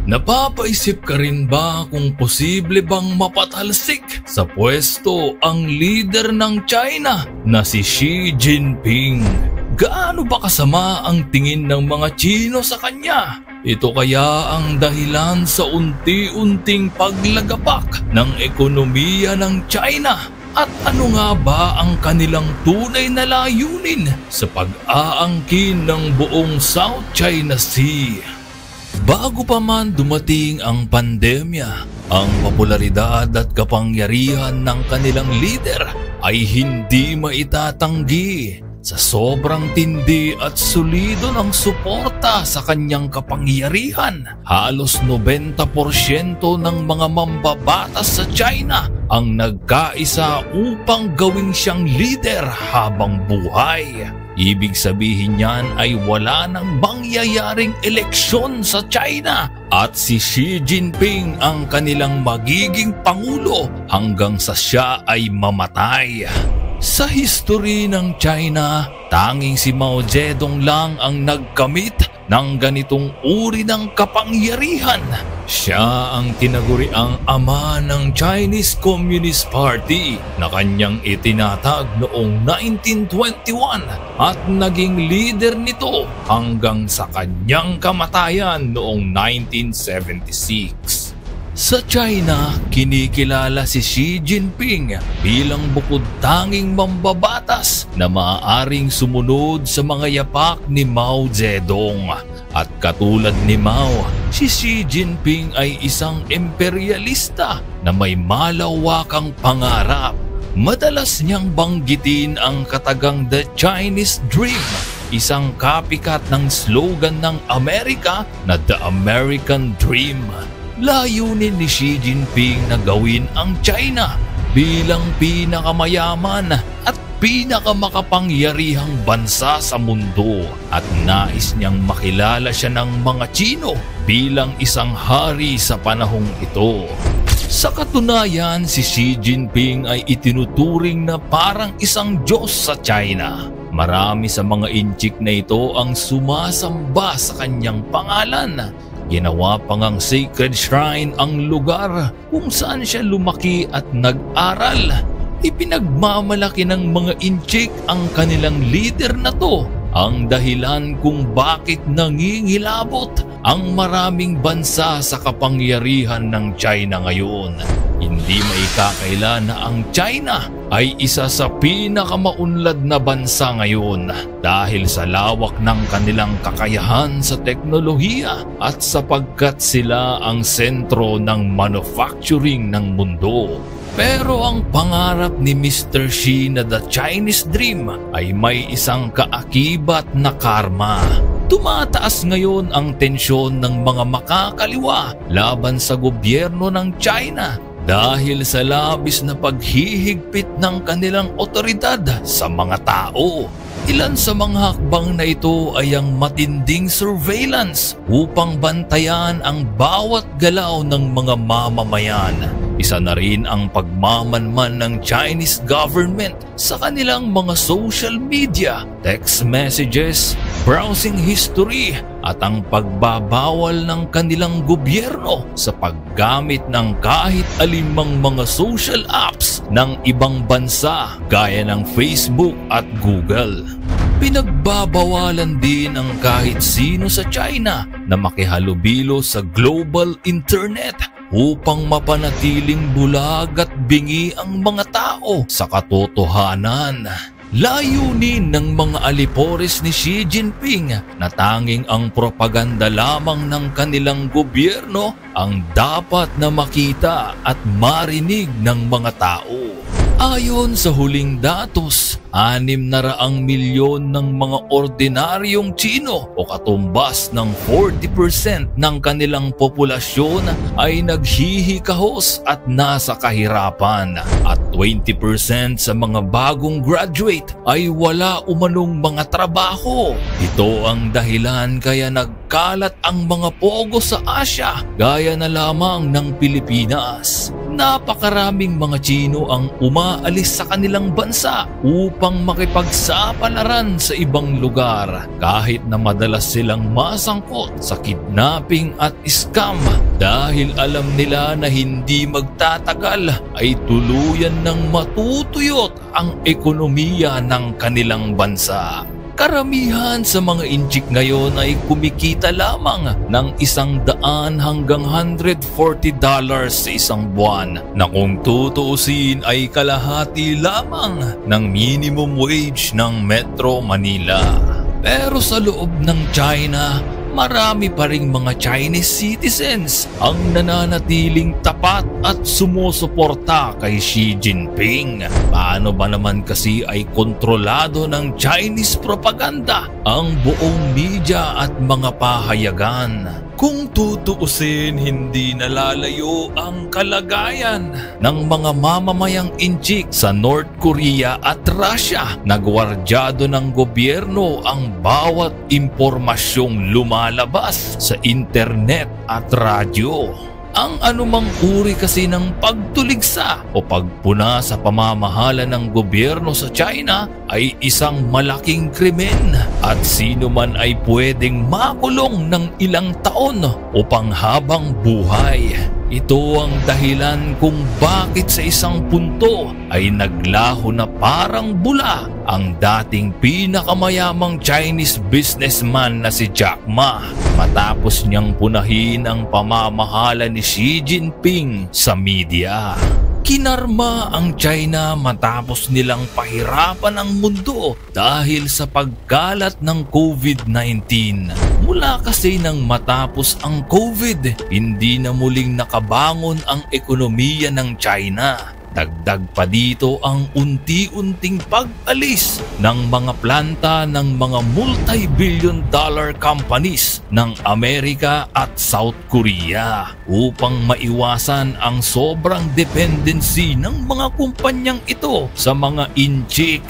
Napapaisip ka rin ba kung posible bang mapatalsik sa pwesto ang leader ng China na si Xi Jinping? Gaano ba kasama ang tingin ng mga Tsino sa kanya? Ito kaya ang dahilan sa unti-unting paglagapak ng ekonomiya ng China? At ano nga ba ang kanilang tunay na layunin sa pag-aangkin ng buong South China Sea? Bago pa man dumating ang pandemya, ang popularidad at kapangyarihan ng kanilang leader ay hindi maitatanggi. Sa sobrang tindi at solido ng suporta sa kanyang kapangyarihan, halos 90% ng mga mambabatas sa China ang nagkaisa upang gawing siyang leader habang buhay. Ibig sabihin niyan ay wala nang mangyayaring eleksyon sa China at si Xi Jinping ang kanilang magiging pangulo hanggang sa siya ay mamatay. Sa history ng China, tanging si Mao Zedong lang ang nagkamit ng ganitong uri ng kapangyarihan. Siya ang tinaguriang ama ng Chinese Communist Party na kanyang itinatag noong 1921 at naging leader nito hanggang sa kanyang kamatayan noong 1976. Sa China, kinikilala si Xi Jinping bilang bukod tanging mambabatas na maaaring sumunod sa mga yapak ni Mao Zedong. At katulad ni Mao, si Xi Jinping ay isang imperialista na may malawakang pangarap. Madalas niyang banggitin ang katagang The Chinese Dream, isang copycat ng slogan ng Amerika na The American Dream. Layunin ni Xi Jinping na gawin ang China bilang pinakamayaman at pinakamakapangyarihang bansa sa mundo at nais niyang makilala siya ng mga Tsino bilang isang hari sa panahong ito. Sa katunayan, si Xi Jinping ay itinuturing na parang isang Diyos sa China. Marami sa mga inchik na ito ang sumasamba sa kanyang pangalan. Ginawa pa ngang sacred shrine ang lugar kung saan siya lumaki at nag-aral. Ipinagmamalaki ng mga inchik ang kanilang leader na to, ang dahilan kung bakit nangingilabot ang maraming bansa sa kapangyarihan ng China ngayon. Hindi maikakaila na ang China ay isa sa pinakamaunlad na bansa ngayon dahil sa lawak ng kanilang kakayahan sa teknolohiya at sapagkat sila ang sentro ng manufacturing ng mundo. Pero ang pangarap ni Mr. Xi na The Chinese Dream ay may isang kaakibat na karma. Tumataas ngayon ang tensyon ng mga makakaliwa laban sa gobyerno ng China dahil sa labis na paghihigpit ng kanilang otoridad sa mga tao. Ilan sa mga hakbang na ito ay ang matinding surveillance upang bantayan ang bawat galaw ng mga mamamayan. Isa na rin ang pagmamanman ng Chinese government sa kanilang mga social media, text messages, browsing history at ang pagbabawal ng kanilang gobyerno sa paggamit ng kahit alimang mga social apps ng ibang bansa gaya ng Facebook at Google. Pinagbabawalan din ang kahit sino sa China na makihalubilo sa global internet upang mapanatiling bulag at bingi ang mga tao sa katotohanan. Layunin ng mga alipores ni Xi Jinping na tanging ang propaganda lamang ng kanilang gobyerno ang dapat na makita at marinig ng mga tao. Ayon sa huling datos, 600 milyon ng mga ordinaryong Tsino o katumbas ng 40% ng kanilang populasyon ay naghihikahos at nasa kahirapan at 20% sa mga bagong graduate ay wala umanong mga trabaho. Ito ang dahilan kaya nagkalat ang mga pogo sa Asya gaya na lamang ng Pilipinas. Napakaraming mga Tsino ang umaalis sa kanilang bansa upang makipagsapalaran sa ibang lugar kahit na madalas silang masangkot sa kidnapping at scam dahil alam nila na hindi magtatagal ay tuluyan ng matutuyot ang ekonomiya ng kanilang bansa. Karamihan sa mga inchik ngayon ay kumikita lamang ng $100 hanggang $140 sa isang buwan na kung tutuusin ay kalahati lamang ng minimum wage ng Metro Manila. Pero sa loob ng China, marami pa ring mga Chinese citizens ang nananatiling tapat at sumusuporta kay Xi Jinping. Paano ba naman kasi ay kontrolado ng Chinese propaganda ang buong media at mga pahayagan? Kung tutuusin, hindi nalalayo ang kalagayan ng mga mamamayang inchik sa North Korea at Russia na gwardyado ng gobyerno ang bawat impormasyong lumalabas sa internet at radyo. Ang anumang uri kasi ng pagtuligsa o pagpuna sa pamamahala ng gobyerno sa China ay isang malaking krimen at sino man ay pwedeng makulong ng ilang taon o panghabang buhay. Ito ang dahilan kung bakit sa isang punto ay naglaho na parang bula ang dating pinakamayamang Chinese businessman na si Jack Ma matapos niyang punahin ang pamamahala ni Xi Jinping sa media. Kinarma ang China matapos nilang pahirapan ang mundo dahil sa pagkalat ng COVID-19. Mula kasi nang matapos ang COVID, hindi na muling nakabangon ang ekonomiya ng China. Dagdag pa dito ang unti-unting pag-alis ng mga planta ng mga multi-billion-dollar companies ng Amerika at South Korea upang maiwasan ang sobrang dependency ng mga kumpanyang ito sa mga inchik.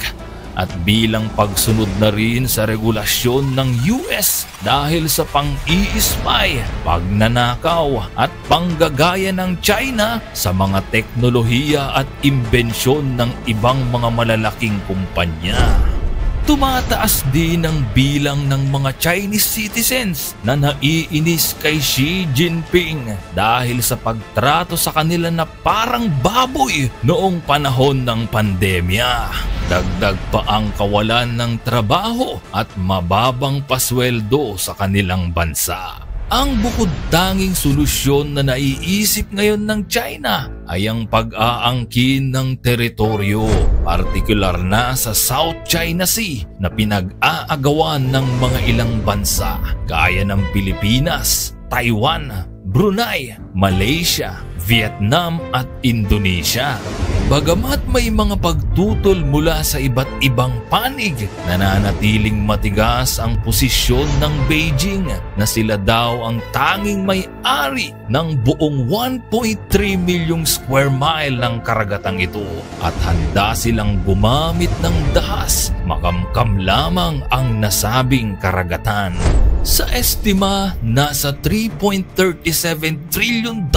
At bilang pagsunod na rin sa regulasyon ng US dahil sa pang-i-spy, pagnanakaw at panggagaya ng China sa mga teknolohiya at imbensyon ng ibang mga malalaking kumpanya. Tumataas din ang bilang ng mga Chinese citizens na naiinis kay Xi Jinping dahil sa pagtrato sa kanila na parang baboy noong panahon ng pandemya. Dagdag pa ang kawalan ng trabaho at mababang pasweldo sa kanilang bansa. Ang bukod tanging solusyon na naiisip ngayon ng China ay ang pag-aangkin ng teritoryo, partikular na sa South China Sea na pinag-aagawan ng mga ilang bansa gaya ng Pilipinas, Taiwan, Brunei, Malaysia, Vietnam at Indonesia. Bagamat may mga pagtutol mula sa iba't ibang panig, nananatiling matigas ang posisyon ng Beijing na sila daw ang tanging may-ari ng buong 1.3 milyong square mile ng karagatang ito at handa silang gumamit ng dahas makamkam lamang ang nasabing karagatan. Sa estima, nasa $3.37 trillion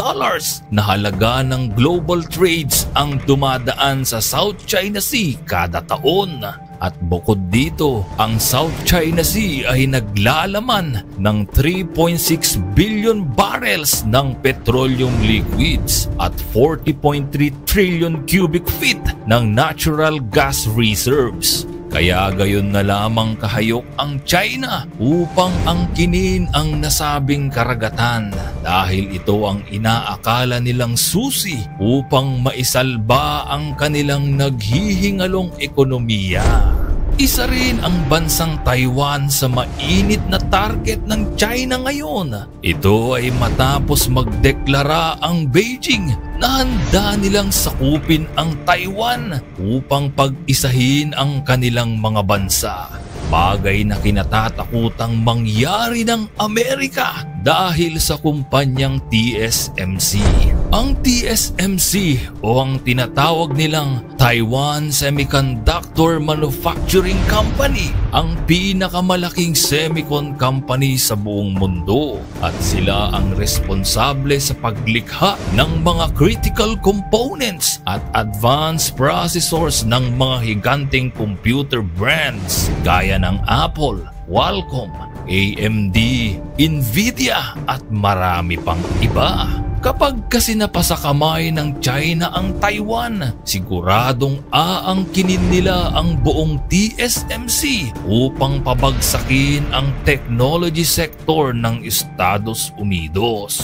na halaga ng global trades ang dumadaan sa South China Sea kada taon. At bukod dito, ang South China Sea ay naglalaman ng 3.6 billion barrels ng petroleum liquids at 40.3 trillion cubic feet ng natural gas reserves. Kaya gayon na lamang kahayok ang China upang angkinin ang nasabing karagatan dahil ito ang inaakala nilang susi upang maisalba ang kanilang naghihingalong ekonomiya. Isa rin ang bansang Taiwan sa mainit na target ng China ngayon. Ito ay matapos magdeklara ang Beijing na handa nilang sakupin ang Taiwan upang pag-isahin ang kanilang mga bansa. Bagay na kinatatakutang mangyari ng Amerika dahil sa kumpanyang TSMC. Ang TSMC o ang tinatawag nilang Taiwan Semiconductor Manufacturing Company ang pinakamalaking semicon company sa buong mundo at sila ang responsable sa paglikha ng mga critical components at advanced processors ng mga higanteng computer brands gaya ng Apple, Qualcomm, AMD, Nvidia at marami pang iba. Kapag kasi napasa kamay ng China ang Taiwan, siguradong aangkinin nila ang buong TSMC upang pabagsakin ang technology sector ng Estados Unidos.